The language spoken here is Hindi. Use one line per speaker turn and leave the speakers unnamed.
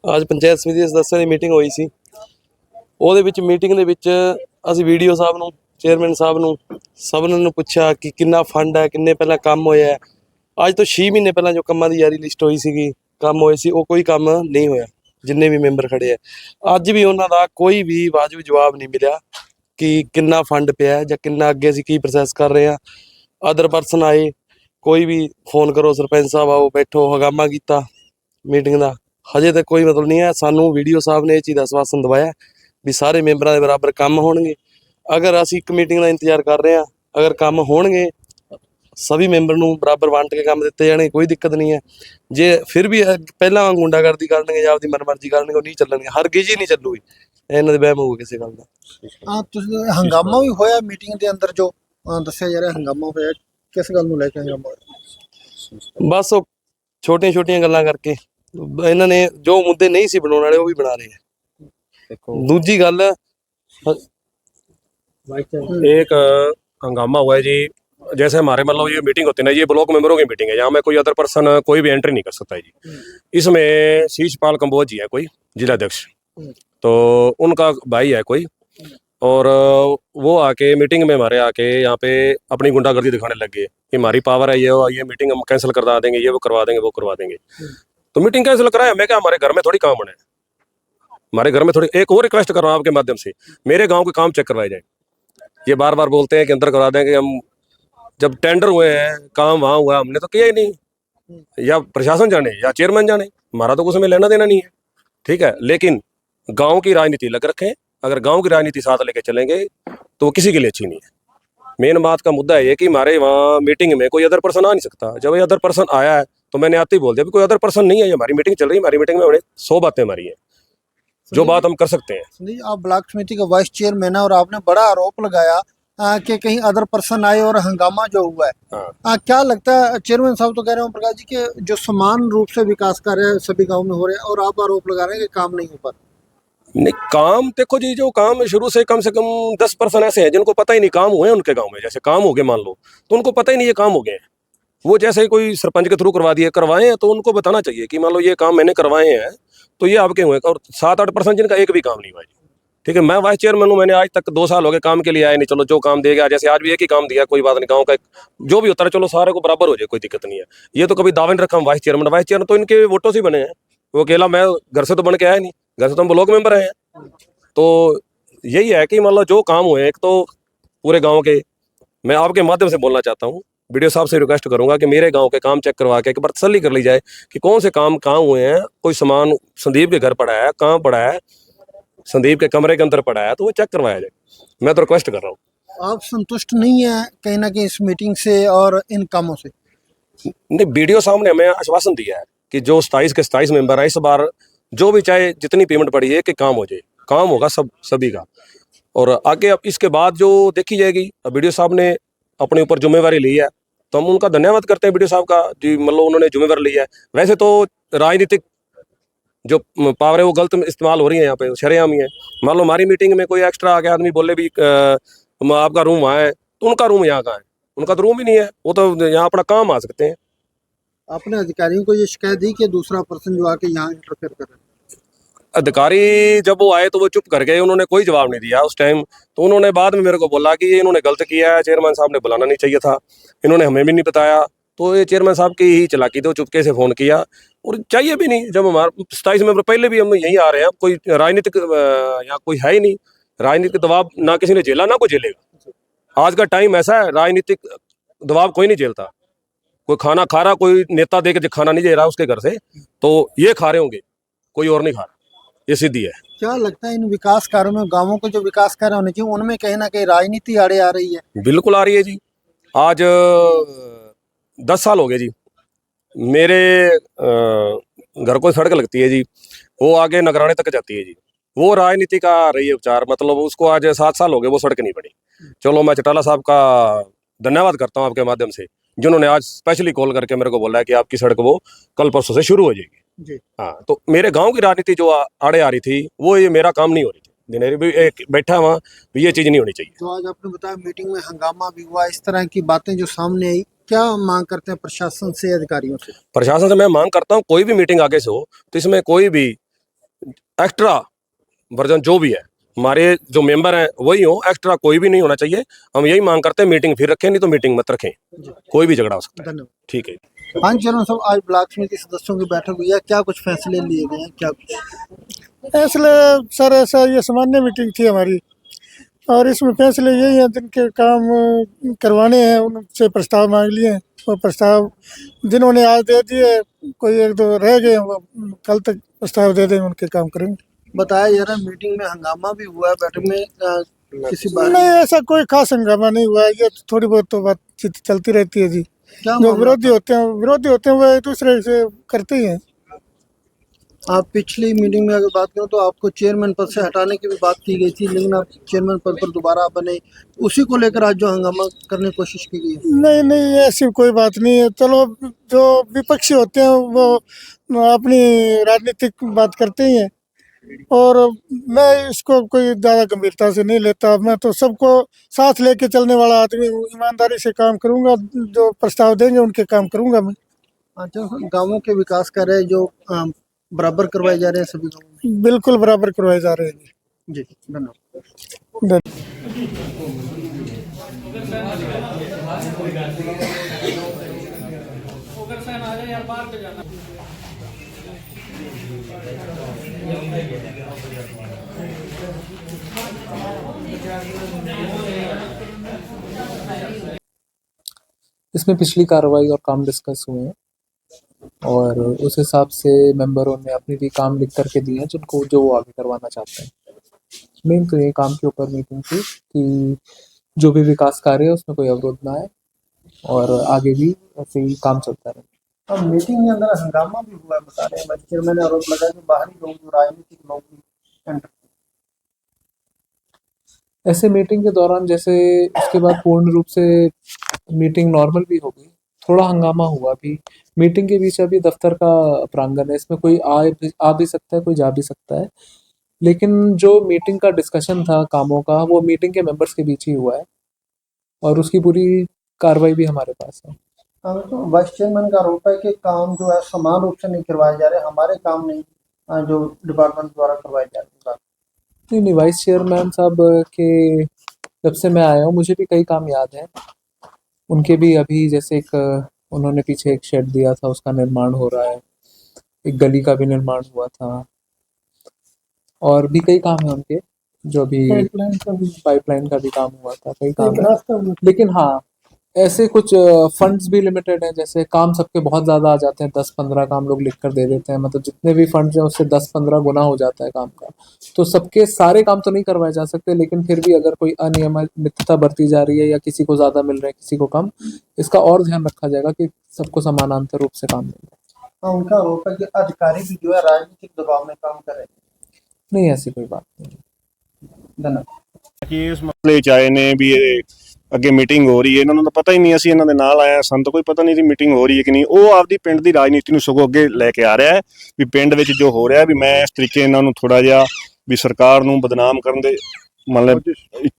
ਅੱਜ ਪੰਚਾਇਤ ਸਮਿਤੀ ਦੇ ਸਦੱਸਿਆਂ ਦੀ ਮੀਟਿੰਗ ਹੋਈ ਸੀ। ਉਹਦੇ ਵਿੱਚ ਮੀਟਿੰਗ ਦੇ ਵਿੱਚ ਅਸੀਂ ਵੀਡੀਓ ਸਾਹਿਬ ਨੂੰ, ਚੇਅਰਮੈਨ ਸਾਹਿਬ ਨੂੰ, ਸਭ ਨੂੰ ਪੁੱਛਿਆ ਕਿ ਕਿੰਨਾ ਫੰਡ ਹੈ, ਕਿੰਨੇ ਪਹਿਲਾਂ ਕੰਮ ਹੋਇਆ ਹੈ। ਅੱਜ ਤੋਂ 6 ਮਹੀਨੇ ਪਹਿਲਾਂ ਜੋ ਕੰਮਾਂ ਦੀ ਯਾਰੀ ਲਿਸਟ ਹੋਈ ਸੀਗੀ, ਕੰਮ ਹੋਏ ਸੀ, ਉਹ ਕੋਈ ਕੰਮ ਨਹੀਂ ਹੋਇਆ। ਜਿੰਨੇ ਵੀ ਮੈਂਬਰ ਖੜੇ ਆ, ਅੱਜ ਵੀ ਉਹਨਾਂ ਦਾ ਕੋਈ ਵੀ ਵਾਜਬ ਜਵਾਬ ਨਹੀਂ ਮਿਲਿਆ ਕਿ ਕਿੰਨਾ ਫੰਡ ਪਿਆ ਜਾਂ ਕਿੰਨਾ ਅੱਗੇ ਅਸੀਂ ਕੀ ਪ੍ਰੋਸੈਸ ਕਰ ਰਹੇ ਹਾਂ। ਅਦਰ ਪਰਸਨ ਆਏ, ਕੋਈ ਵੀ ਫੋਨ ਕਰੋ, ਸਰਪੰਚ ਸਾਹਿਬ ਆਓ, ਬੈਠੋ, ਹਗਾਮਾ ਕੀਤਾ ਮੀਟਿੰਗ ਦਾ, ਹਜੇ ਤੱਕ ਕੋਈ ਮਤਲਬ ਨਹੀਂ ਹੈ। ਸਾਨੂੰ ਵੀਡੀਓ ਸਾਹਿਬ ਨੇ ਇਹ ਚੀਜ਼ ਦਾ ਆਸ਼ਵਾਸਨ ਦਵਾਇਆ ਵੀ ਸਾਰੇ ਮੈਂਬਰਾਂ ਦੇ ਬਰਾਬਰ ਕੰਮ ਹੋਣਗੇ। ਅਗਰ ਅਸੀਂ ਇੱਕ ਮੀਟਿੰਗ ਦਾ ਇੰਤਜ਼ਾਰ ਕਰ ਰਹੇ ਹਾਂ, ਅਗਰ ਕੰਮ ਹੋਣਗੇ ਸभी ਮੈਂਬਰ ਨੂੰ ਬਰਾਬਰ ਵੰਡ ਕੇ ਕੰਮ ਦਿੱਤੇ ਜਾਣੇ, ਕੋਈ ਦਿੱਕਤ ਨਹੀਂ ਹੈ। ਜੇ ਫਿਰ ਵੀ ਪਹਿਲਾਂ ਵਾਂਗ ਗੁੰਡਾਗਰਦੀ ਕਰਨਗੇ ਜਾਂ ਆਪਦੀ ਮਨਮਰਜ਼ੀ ਕਰਨਗੇ, ਉਹ ਨਹੀਂ ਚੱਲਣਗੇ। ਹਰਗਿਜ਼ ਹੀ ਨਹੀਂ ਚੱਲੂਗੀ, ਇਹਨਾਂ ਦੇ ਵਹਿਮ ਹੋਊਗਾ ਕਿਸੇ ਗੱਲ ਦਾ।
ਤੁਸੀਂ ਹੰਗਾਮਾ ਵੀ ਹੋਇਆ ਮੀਟਿੰਗ ਦੇ ਅੰਦਰ, ਜੋ ਦੱਸਿਆ ਜਾ ਰਿਹਾ ਹੰਗਾਮਾ ਹੋਇਆ, ਕਿਸ ਗੱਲ ਨੂੰ ਲੈ ਕੇ ਹੰਗਾਮਾ ਹੋਇਆ?
ਬਸ ਉਹ ਛੋਟੀਆਂ ਛੋਟੀਆਂ ਗੱਲਾਂ ਕਰਕੇ ਇਹਨਾਂ ਨੇ ਜੋ ਮੁੱਦੇ ਨਹੀਂ ਸੀ ਬਣਾਉਣ ਵਾਲੇ, ਉਹ ਵੀ ਬਣਾ ਰਹੇ ਆ। दूजी गल
एक हंगामा हुआ है जी। जैसे हमारे मतलब ये मीटिंग होती है ना, ये ब्लॉक मेंबरों की मीटिंग है, यहाँ में कोई अदर पर्सन कोई भी एंट्री नहीं कर सकता है जी। इसमें शीशपाल कंबोज जी है कोई जिलाध्यक्ष, तो उनका भाई है कोई, और वो आके मीटिंग में हमारे आके यहाँ पे अपनी गुंडागर्दी दिखाने लग गए कि हमारी पावर है, ये मीटिंग हम कैंसिल करवा देंगे, ये वो करवा देंगे, वो करवा देंगे। तो मीटिंग कैंसिल कराए, हमें क्या, हमारे घर में थोड़ी काम होने, हमारे घर में थोड़ी। एक और रिक्वेस्ट कर रहा हूँ आपके माध्यम से, मेरे गांव के काम चेक करवाए जाए। ये बार बार बोलते हैं कि अंदर करवा देंगे, हम जब टेंडर हुए हैं, काम वहाँ हुआ, हमने तो किया ही नहीं। या प्रशासन जाने या चेयरमैन जाने, हमारा तो कुछ में लेना देना नहीं है, ठीक है। लेकिन गाँव की राजनीति लग रखें, अगर गाँव की राजनीति साथ लेके चलेंगे तो वो किसी के लिए अच्छी नहीं है। मेन बात का मुद्दा है कि हमारे वहाँ मीटिंग में कोई अदर पर्सन आ नहीं सकता। जब ये अदर पर्सन आया है तो मैंने आते ही बोल दिया कोई अदर पर्सन नहीं है, ये हमारी मीटिंग चल रही है, हमारी मीटिंग में 100 बातें हमारी हैं जो बात हम कर सकते हैं।
सुनील, आप ब्लॉक समिति का वाइस चेयरमैन है और आपने बड़ा आरोप लगाया कि कहीं अदर पर्सन आए और हंगामा जो हुआ है, क्या लगता है? चेयरमैन साहब तो कह रहे हैं प्रकाश जी कि जो समान रूप से विकास कार्य है सभी गांव में हो रहे हैं, और आप आरोप लगा रहे हैं कि काम नहीं हो पा रहा।
नहीं, काम देखो जी, जो काम शुरू से कम 10% ऐसे हैं जिनको पता ही नहीं काम हुए उनके गांव में। जैसे काम हो गए मान लो, तो उनको पता ही नहीं ये काम हो गए हैं। वो जैसे ही कोई सरपंच के थ्रू करवाए हैं, तो उनको बताना चाहिए कि मान लो ये काम मैंने करवाए हैं, तो ये आपके हुए। और 7-8% जिनका एक भी काम नहीं हुआ जी, ठीक है। मैं वाइस चेयरमैन हूँ, मैंने आज तक 2 साल हो गए, काम के लिए आए नहीं। चलो जो काम देगा, जैसे आज भी एक ही काम दिया, कोई बात नहीं, गाँव का जो भी होता है चलो सारे को बराबर हो जाए, कोई दिक्कत नहीं है। ये तो कभी दावे नहीं रखा हम वाइस चेयरमैन तो इनके वोटों से बने हैं। वो अकेला मैं घर से तो बन के आया नहीं, घर से तो हम ब्लॉक मेंबर हैं। तो यही है कि मतलब जो काम हुए, एक तो पूरे गाँव के, मैं आपके माध्यम से बोलना चाहता हूँ, वीडियो साहब से रिक्वेस्ट करूंगा कि मेरे गांव के काम चेक करवा के एक बार तसल्ली कर ली जाए कि कौन से काम कहाँ हुए हैं। कोई सामान संदीप के घर पड़ा है, कहाँ पड़ा है, संदीप के कमरे के अंदर पड़ा है, तो वो चेक करवाया जाए। मैं तो रिक्वेस्ट कर रहा हूँ।
आप संतुष्ट नहीं है कहीं ना कहीं इस मीटिंग से और इन कामों से?
नहीं, वीडियो साहब ने हमें आश्वासन दिया है कि जो 27 के 27 मेंबर है, इस बार जो भी चाहे जितनी पेमेंट पड़ी है कि काम हो जाए, काम होगा सभी का। और आगे अब इसके बाद जो देखी जाएगी, अब वीडियो साहब ने अपने ऊपर जिम्मेवारी ली है, तो हम उनका धन्यवाद करते हैं वीडियो साहब का जी, मतलब उन्होंने जिम्मेवारी ली है। वैसे तो राजनीतिक जो पावर है वो गलत इस्तेमाल हो रही है यहाँ पे, शरेआम ही है। मान लो हमारी मीटिंग में कोई एक्स्ट्रा आ गया आदमी, बोले भी आपका रूम वहाँ है, तो उनका रूम यहाँ कहाँ है? उनका तो रूम ही नहीं है, वो तो यहाँ अपना काम आ सकते हैं।
आपने अधिकारियों को ये शिकायत दी कि दूसरा पर्सन जो आके यहाँ इंटरफेयर कर रहा है?
अधिकारी जब वो आए तो वो चुप कर गए, उन्होंने कोई जवाब नहीं दिया उस टाइम। तो उन्होंने बाद में मेरे को बोला कि ये इन्होंने गलत किया है, चेयरमैन साहब ने बुलाना नहीं चाहिए था, इन्होंने हमें भी नहीं बताया। तो ये चेयरमैन साहब की ही चलाकी थी, चुपके से फ़ोन किया, और चाहिए भी नहीं। जब हमारे 27 मेंबर पहले भी हम यहीं आ रहे हैं, कोई राजनीतिक यहाँ कोई है ही नहीं, राजनीतिक दबाव ना किसी ने झेला ना कोई झेलेगा। आज का टाइम ऐसा है, राजनीतिक दबाव कोई नहीं झेलता। कोई खाना खा रहा, कोई नेता दे के खाना नहीं दे रहा उसके घर से, तो ये खा रहे होंगे, कोई और नहीं खा रहा, ये सीधी है।
क्या लगता है इन विकास कार्यों में, गांवों को जो विकास कार्य होने चाहिए उनमें कहीं ना कहीं राजनीति आड़े आ रही है?
बिल्कुल आ रही है जी। आज 10 साल हो गए जी, मेरे घर को सड़क लगती है जी, वो आगे नगराने तक जाती है जी। वो राजनीति का रही है उपचार, मतलब उसको आज 7 साल हो गए, वो सड़क नहीं बनी। चलो मैं चटाला साहब का धन्यवाद करता हूँ आपके माध्यम से, जिन्होंने आज स्पेशली कॉल करके मेरे को बोला है कि आपकी सड़क वो कल परसों से शुरू हो जाएगी
जी।
हाँ, तो मेरे गांव की राजनीति जो आड़े आ रही थी, वो ये मेरा काम नहीं हो रही थी। दिनेरी भी एक बैठा वहाँ, ये चीज़ नहीं होनी चाहिए।
तो आज आपने बताया मीटिंग में हंगामा भी हुआ, इस तरह की बातें जो सामने आई, क्या मांग करते हैं प्रशासन से, अधिकारियों से?
प्रशासन से मैं मांग करता हूँ, कोई भी मीटिंग आगे से हो तो इसमें कोई भी एक्स्ट्रा वर्जन जो भी है, हमारे जो मेंबर हैं वही हो, एक्स्ट्रा कोई भी नहीं होना चाहिए। हम यही मांग करते हैं, मीटिंग फिर रखें, नहीं तो मीटिंग मत रखें, कोई भी झगड़ा हो सकता है।
धन्यवाद।
ठीक है।
हाँ जी, चेयरमैन साहब, आज ब्लॉक समिति सदस्यों की बैठक हुई है, क्या कुछ फैसले लिए गए हैं, क्या कुछ?
फैसले सर, ऐसा ये सामान्य मीटिंग थी हमारी, और इसमें फैसले यही हैं जिनके काम करवाने हैं उनसे प्रस्ताव मांग लिए हैं। वो प्रस्ताव जिन्होंने आज दे दिए, कोई एक दो रह गए, वो कल तक प्रस्ताव दे देंगे, उनके काम करेंगे।
बताया जा रहा है मीटिंग में हंगामा भी हुआ है, बैठक में किसी बात
नहीं, ऐसा कोई खास हंगामा नहीं हुआ है, ये थोड़ी बहुत तो बातचीत चलती रहती है जी।
क्या
जो
मामला
विरोधी होते हैं वो एक दूसरे से करते ही हैं।
आप पिछली मीटिंग में अगर बात करें तो आपको चेयरमैन पद से हटाने की भी बात की गई थी, लेकिन आप चेयरमैन पद पर दोबारा बने, उसी को लेकर आज जो हंगामा करने की कोशिश की गई है।
नहीं नहीं, ऐसी कोई बात नहीं है। चलो, जो विपक्षी होते हैं वो अपनी राजनीतिक बात करते ही हैं, और मैं इसको कोई ज़्यादा गंभीरता से नहीं लेता। मैं तो सबको साथ लेके चलने वाला आदमी हूँ, ईमानदारी से काम करूँगा, जो प्रस्ताव देंगे उनके काम करूँगा मैं।
अच्छा, गाँवों के विकास कार्य जो बराबर करवाए जा रहे हैं सभी गाँवों में।
बिल्कुल बराबर करवाए जा रहे हैं
जी, धन्यवाद।
जी।
इसमें पिछली कार्रवाई और काम डिस्कस हुए हैं, और उस हिसाब से मेंबरों ने अपने भी काम लिख करके दिए हैं जिनको जो वो आगे करवाना चाहते हैं। मेन तो ये काम के ऊपर मीटिंग थी कि जो भी विकास कार्य है उसमें कोई अवरोध ना आए, और आगे भी ऐसे ही काम चलता रहे।
अब मीटिंग में अंदर हंगामा भी हुआ है, बता रहे हैं वाइस चेयरमैन ने आरोप लगाया कि बाहरी लोग, जो राजनीतिक लोग भी एंटर।
ऐसे मीटिंग के दौरान, जैसे उसके बाद पूर्ण रूप से मीटिंग नॉर्मल भी हो गई, थोड़ा हंगामा हुआ भी। मीटिंग के बीच अभी दफ्तर का प्रांगण है, इसमें कोई आ भी सकता है, कोई जा भी सकता है, लेकिन जो मीटिंग का डिस्कशन था कामों का, वो मीटिंग के मेंबर्स के बीच ही हुआ है, और उसकी पूरी कार्रवाई भी हमारे पास है।
तो वाइस चेयरमैन का आरोप है कि काम जो है समान रूप से नहीं करवाए जा रहे, हमारे काम नहीं जो डिपार्टमेंट द्वारा करवाए जा रहे हैं।
नहीं, वाइस चेयरमैन साहब के जब से मैं आया हूँ मुझे भी कई काम याद हैं। उनके भी अभी जैसे उन्होंने पीछे एक शेड दिया था, उसका निर्माण हो रहा है, एक गली का भी निर्माण हुआ था, और भी कई काम है उनके, जो अभी पाइपलाइन का भी काम हुआ था, कई काम है। लेकिन हाँ, ऐसे कुछ फंड्स भी लिमिटेड हैं, जैसे काम सबके बहुत ज़्यादा आ जाते हैं, 10-15 काम लोग लिख कर दे देते हैं, मतलब जितने भी फंड्स हैं उससे 10-15 गुना हो जाता है काम का। तो सबके सारे काम तो नहीं करवाए जा सकते, लेकिन फिर भी अगर कोई अनियमितता बरती जा रही है या किसी को ज़्यादा मिल रहा है, किसी को कम, इसका और ध्यान रखा जाएगा कि सबको समानांतर रूप से काम मिल रहा है।
उनका आरोप है कि अधिकारी भी जो है राजनीतिक दबाव में काम कर रहे हैं।
नहीं, ऐसी कोई बात नहीं।
धन्यवाद।
ਕਿ ਇਸ ਮਸਲੇ 'ਚ ਆਏ ਨੇ ਵੀ ਇਹ ਅੱਗੇ ਮੀਟਿੰਗ ਹੋ ਰਹੀ ਹੈ, ਇਹਨਾਂ ਨੂੰ ਤਾਂ ਪਤਾ ਹੀ ਨਹੀਂ, ਅਸੀਂ ਇਹਨਾਂ ਦੇ ਨਾਲ ਆਏ ਹਾਂ, ਸਾਨੂੰ ਤਾਂ ਕੋਈ ਪਤਾ ਨਹੀਂ ਸੀ ਮੀਟਿੰਗ ਹੋ ਰਹੀ ਹੈ ਕਿ ਨਹੀਂ। ਉਹ ਆਪਦੀ ਪਿੰਡ ਦੀ ਰਾਜਨੀਤੀ ਨੂੰ ਸਗੋਂ ਅੱਗੇ ਲੈ ਕੇ ਆ ਰਿਹਾ ਹੈ ਵੀ ਪਿੰਡ ਵਿੱਚ ਜੋ ਹੋ ਰਿਹਾ ਵੀ ਮੈਂ ਇਸ ਤਰੀਕੇ ਇਹਨਾਂ ਨੂੰ ਥੋੜਾ ਜਿਹਾ ਵੀ ਸਰਕਾਰ ਨੂੰ ਬਦਨਾਮ ਕਰਨ ਦੇ ਮਤਲਬ